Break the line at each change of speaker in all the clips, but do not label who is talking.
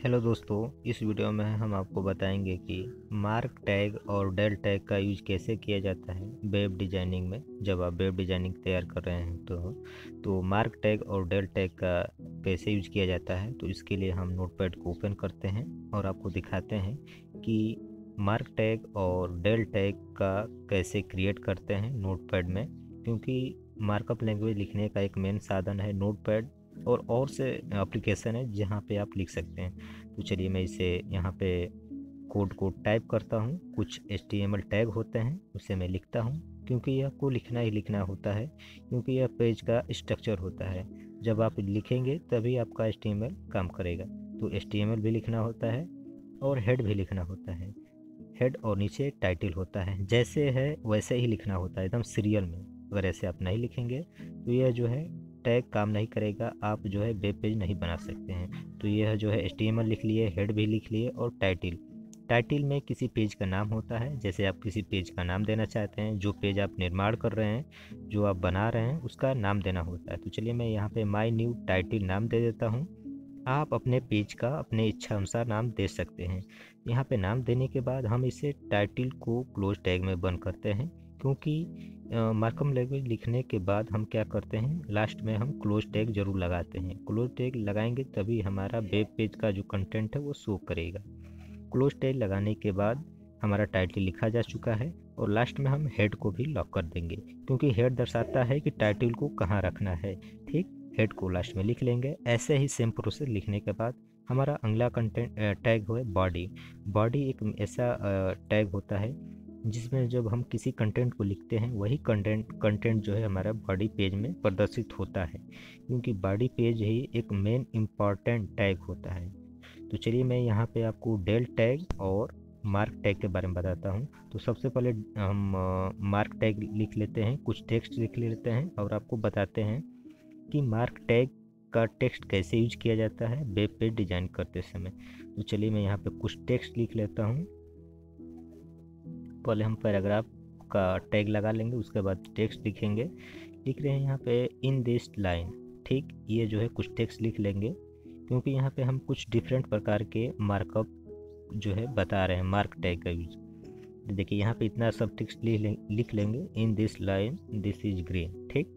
Hello दोस्तों, इस video में हम आपको बताएंगे कि मार्क टैग और डेल टैग का यूज कैसे किया जाता है वेब डिजाइनिंग में। जब आप वेब डिजाइनिंग तैयार कर रहे हैं तो मार्क टैग और डेल टैग का कैसे यूज किया जाता है। तो इसके लिए हम नोटपैड को ओपन करते हैं और आपको दिखाते हैं कि मार्क टैग और डेल टैग का कैसे क्रिएट करते हैं नोटपैड में, क्योंकि मार्कअप लैंग्वेज लिखने का एक मेन साधन है नोटपैड और से एप्लीकेशन है जहाँ पे आप लिख सकते हैं। तो चलिए मैं इसे यहाँ पे कोड को टाइप करता हूँ। कुछ HTML टैग होते हैं उसे मैं लिखता हूँ, क्योंकि यह को लिखना ही लिखना होता है, क्योंकि यह पेज का स्ट्रक्चर होता है। जब आप लिखेंगे तभी आपका HTML काम करेगा। तो HTML भी लिखना होता है और हेड भी लिखना होता है। हेड और नीचे टाइटल होता है, जैसे है वैसे ही लिखना होता है, एकदम सीरियल में। अगर ऐसे आप नहीं लिखेंगे तो यह जो है टैग काम नहीं करेगा, आप जो है वेब पेज नहीं बना सकते हैं। तो यह जो है HTML लिख लिए, हेड भी लिख लिए और टाइटल। टाइटल में किसी पेज का नाम होता है, जैसे आप किसी पेज का नाम देना चाहते हैं, जो पेज आप निर्माण कर रहे हैं, जो आप बना रहे हैं, उसका नाम देना होता है। तो चलिए मैं यहाँ पे माई न्यू टाइटल नाम दे देता हूँ। आप अपने पेज का अपने इच्छा अनुसार नाम दे सकते हैं। यहाँ पे नाम देने के बाद हम इसे टाइटल को क्लोज टैग में बंद करते हैं, क्योंकि मार्कअप लैंग्वेज लिखने के बाद हम क्या करते हैं, लास्ट में हम क्लोज टैग जरूर लगाते हैं। क्लोज टैग लगाएंगे तभी हमारा वेब पेज का जो कंटेंट है वो शो करेगा। क्लोज टैग लगाने के बाद हमारा टाइटल लिखा जा चुका है और लास्ट में हम हेड को भी लॉक कर देंगे, क्योंकि हेड दर्शाता है कि टाइटल को कहाँ रखना है। ठीक, हेड को लास्ट में लिख लेंगे। ऐसे ही सेम प्रोसेस लिखने के बाद हमारा अगला कंटेंट टैग है बॉडी। बॉडी एक ऐसा टैग होता है जिसमें जब हम किसी कंटेंट को लिखते हैं वही कंटेंट जो है हमारा बॉडी पेज में प्रदर्शित होता है, क्योंकि बॉडी पेज ही एक मेन इम्पॉर्टेंट टैग होता है। तो चलिए मैं यहाँ पे आपको डेल टैग और मार्क टैग के बारे में बताता हूँ। तो सबसे पहले हम मार्क टैग लिख लेते हैं, कुछ टेक्स्ट लिख लेते हैं और आपको बताते हैं कि मार्क टैग का टेक्स्ट कैसे यूज किया जाता है वेब पेज डिजाइन करते समय। तो चलिए मैं यहाँ पे कुछ टेक्स्ट लिख लेता हूँ। पहले हम पैराग्राफ का टैग लगा लेंगे, उसके बाद टेक्स्ट लिखेंगे। लिख रहे हैं यहाँ पे इन दिस लाइन। ठीक, ये जो है कुछ टेक्स्ट लिख लेंगे, क्योंकि यहाँ पे हम कुछ डिफरेंट प्रकार के मार्कअप जो है बता रहे हैं मार्क टैग का यूज। देखिए यहाँ पे इतना सब टेक्स्ट लिख लेंगे। In this line this is green. ठीक,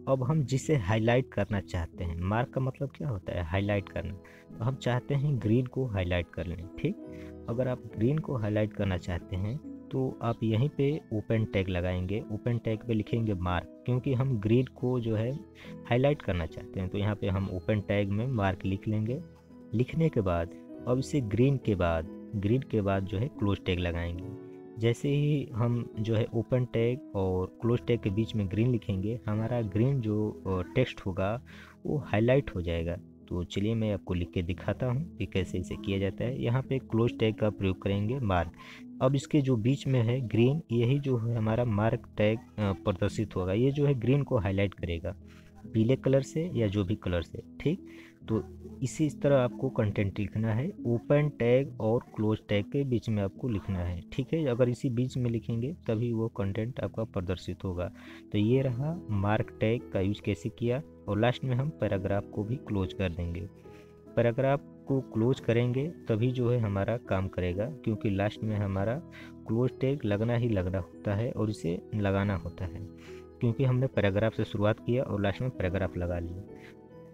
अब हम जिसे हाईलाइट करना चाहते हैं, मार्क का मतलब क्या होता है, हाईलाइट करना। तो हम चाहते हैं ग्रीन को हाईलाइट कर लें। ठीक, अगर आप ग्रीन को हाईलाइट करना चाहते हैं तो आप यहीं पे ओपन टैग लगाएंगे। ओपन टैग पे लिखेंगे मार्क, क्योंकि हम ग्रीन को जो है हाईलाइट करना चाहते हैं। तो यहाँ पे हम ओपन टैग में मार्क लिख लेंगे। लिखने के बाद अब इसे ग्रीन के बाद जो है क्लोज टैग लगाएंगे। जैसे ही हम जो है ओपन टैग और क्लोज टैग के बीच में ग्रीन लिखेंगे, हमारा ग्रीन जो टेक्स्ट होगा वो हाईलाइट हो जाएगा। तो चलिए मैं आपको लिख के दिखाता हूँ कि कैसे इसे किया जाता है। यहाँ पे क्लोज टैग का प्रयोग करेंगे मार्क। अब इसके जो बीच में है ग्रीन, यही जो है हमारा मार्क टैग प्रदर्शित होगा। ये जो है ग्रीन को हाईलाइट करेगा पीले कलर से या जो भी कलर से। ठीक, तो इसी तरह आपको कंटेंट लिखना है। ओपन टैग और क्लोज टैग के बीच में आपको लिखना है। ठीक है, अगर इसी बीच में लिखेंगे तभी वो कंटेंट आपका प्रदर्शित होगा। तो ये रहा मार्क टैग का यूज कैसे किया। और लास्ट में हम पैराग्राफ को भी क्लोज कर देंगे। पैराग्राफ को क्लोज करेंगे तभी जो है हमारा काम करेगा, क्योंकि लास्ट में हमारा क्लोज टैग लगना ही लगना होता है और इसे लगाना होता है, क्योंकि हमने पैराग्राफ से शुरुआत किया और लास्ट में पैराग्राफ लगा लिया।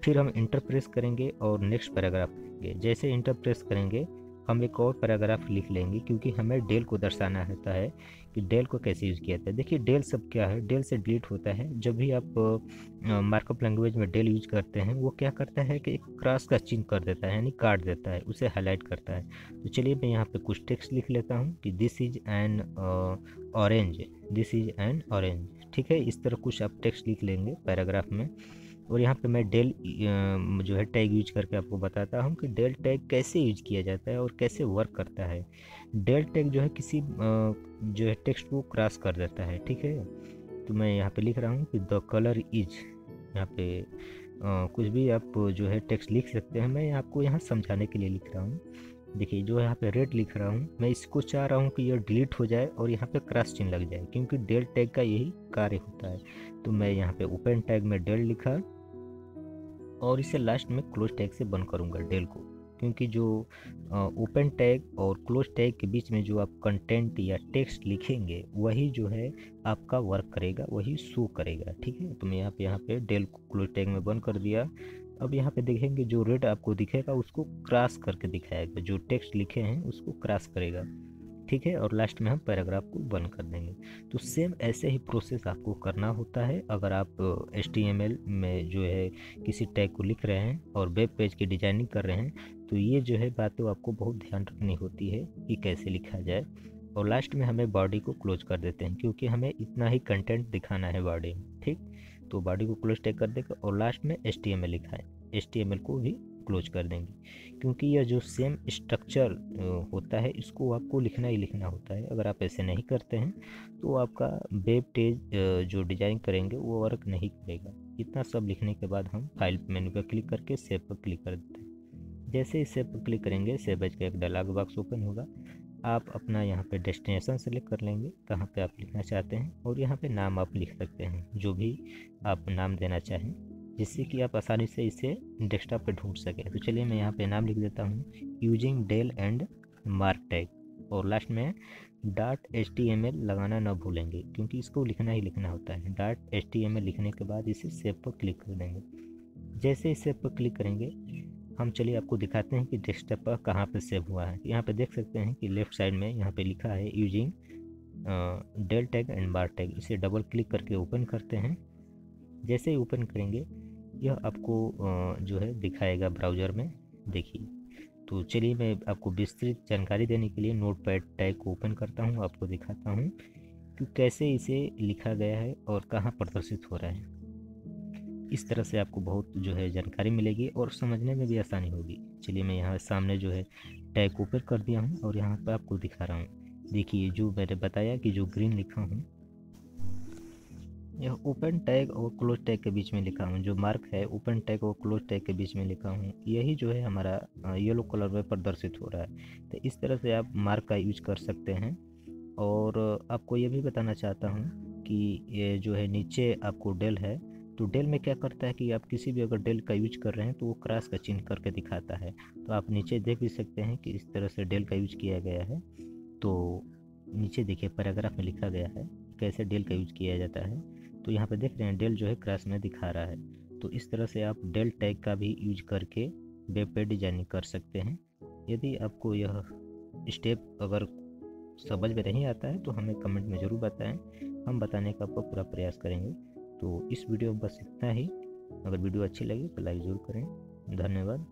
फिर हम इंटर प्रेस करेंगे और नेक्स्ट पैराग्राफ लिखेंगे। जैसे इंटर प्रेस करेंगे हम एक और पैराग्राफ लिख लेंगे, क्योंकि हमें डेल को दर्शाना होता है कि डेल को कैसे यूज़ किया जाता है। देखिए डेल सब क्या है, डेल से डिलीट होता है। जब भी आप मार्कअप लैंग्वेज में डेल यूज करते हैं, वो क्या करता है कि एक क्रॉस का चिन्ह कर देता है, यानी काट देता है, उसे हाईलाइट करता है। तो चलिए मैं यहाँ पे कुछ टेक्स्ट लिख लेता हूँ कि this is an orange, this is an orange. ठीक है, इस तरह कुछ आप टेक्स्ट लिख लेंगे पैराग्राफ में। और यहाँ पे मैं डेल जो है टैग यूज करके आपको बताता हूँ कि डेल टैग कैसे यूज किया जाता है और कैसे वर्क करता है। डेल टैग जो है किसी जो है टेक्स्ट को क्रॉस कर देता है। ठीक है, तो मैं यहाँ पे लिख रहा हूँ कि द कलर इज, यहाँ पे कुछ भी आप जो है टेक्स्ट लिख सकते हैं। मैं आपको यहाँ समझाने के लिए लिख रहा हूँ। देखिए जो यहाँ पे रेड लिख रहा हूँ, मैं इसको चाह रहा हूँ कि यह डिलीट हो जाए और यहाँ पे क्रॉस चिन्ह लग जाए, क्योंकि डेल टैग का यही कार्य होता है। तो मैं यहाँ पे ओपन टैग में डेल लिखा और इसे लास्ट में क्लोज टैग से बंद करूँगा डेल को। क्योंकि जो ओपन टैग और क्लोज टैग के बीच में जो आप कंटेंट या टेक्स्ट लिखेंगे वही जो है आपका वर्क करेगा, वही शो करेगा। ठीक है, तो मैं यहाँ पे डेल को क्लोज टैग में बंद कर दिया। अब यहाँ पे देखेंगे जो रेड आपको दिखेगा उसको क्रॉस करके दिखाएगा, जो टेक्स्ट लिखे हैं उसको क्रॉस करेगा। ठीक है, और लास्ट में हम पैराग्राफ को बंद कर देंगे। तो सेम ऐसे ही प्रोसेस आपको करना होता है अगर आप HTML में जो है किसी टैग को लिख रहे हैं और वेब पेज की डिजाइनिंग कर रहे हैं। तो ये जो है बातें आपको बहुत ध्यान रखनी होती है कि कैसे लिखा जाए। और लास्ट में हमें बॉडी को क्लोज कर देते हैं क्योंकि हमें इतना ही कंटेंट दिखाना है बॉडी में। ठीक, तो बॉडी को क्लोज टैग कर देगा और लास्ट में HTML लिखा है, HTML को भी क्लोज कर देंगे क्योंकि यह जो सेम स्ट्रक्चर होता है इसको आपको लिखना ही लिखना होता है। अगर आप ऐसे नहीं करते हैं तो आपका वेब पेज जो डिज़ाइन करेंगे वो वर्क नहीं करेगा। इतना सब लिखने के बाद हम फाइल मेन्यू पर क्लिक करके सेव पर क्लिक कर देते हैं। जैसे ही सेव पर क्लिक करेंगे सेव एज का एक डायलॉग बॉक्स ओपन होगा। आप अपना यहाँ पे डेस्टिनेशन सेलेक्ट कर लेंगे कहाँ पे आप लिखना चाहते हैं और यहाँ पे नाम आप लिख सकते हैं जो भी आप नाम देना चाहें, जिससे कि आप आसानी से इसे डेस्कटॉप पे ढूंढ सकें। तो चलिए मैं यहाँ पे नाम लिख देता हूँ using del and mark tag और लास्ट में .html लगाना ना भूलेंगे क्योंकि इसको लिखना ही लिखना होता है। .html लिखने के बाद इसे सेव पर क्लिक कर देंगे। जैसे ही सेव पर क्लिक करेंगे हम चलिए आपको दिखाते हैं कि डेस्कटॉप पर कहाँ पर सेव हुआ है। यहाँ पे देख सकते हैं कि लेफ़्ट साइड में यहाँ पे लिखा है using del tag and mark tag. इसे डबल क्लिक करके ओपन करते हैं। जैसे ही ओपन करेंगे यह आपको जो है दिखाएगा ब्राउज़र में। देखिए, तो चलिए मैं आपको विस्तृत जानकारी देने के लिए नोटपैड टैग को ओपन करता हूँ, आपको दिखाता हूँ कि कैसे इसे लिखा गया है और कहाँ प्रदर्शित हो रहा है। इस तरह से आपको बहुत जो है जानकारी मिलेगी और समझने में भी आसानी होगी। चलिए मैं यहाँ सामने जो है टैग ओपन कर दिया हूँ और यहाँ पर आपको दिखा रहा हूँ। देखिए जो मैंने बताया कि जो ग्रीन लिखा हूँ यह ओपन टैग और क्लोज टैग के बीच में लिखा हूँ। जो मार्क है ओपन टैग और क्लोज टैग के बीच में लिखा हूँ, यही जो है हमारा येलो कलर में प्रदर्शित हो रहा है। तो इस तरह से आप मार्क का यूज कर सकते हैं। और आपको ये भी बताना चाहता हूँ कि ये जो है नीचे आपको डेल है, तो डेल में क्या करता है कि आप किसी भी अगर डेल का यूज कर रहे हैं तो वो क्रॉस का चिन्ह करके दिखाता है। तो आप नीचे देख भी सकते हैं कि इस तरह से डेल का यूज किया गया है। तो नीचे देखिए पैराग्राफ में लिखा गया है कैसे डेल का यूज किया जाता है। तो यहाँ पे देख रहे हैं डेल जो है क्रॉस में दिखा रहा है। तो इस तरह से आप डेल टैग का भी यूज करके वेब पे डिजाइनिंग कर सकते हैं। यदि आपको यह स्टेप अगर समझ में नहीं आता है तो हमें कमेंट में ज़रूर बताएं, हम बताने का आपको पूरा प्रयास करेंगे। तो इस वीडियो में बस इतना ही। अगर वीडियो अच्छी लगी तो लाइक ज़रूर करें। धन्यवाद।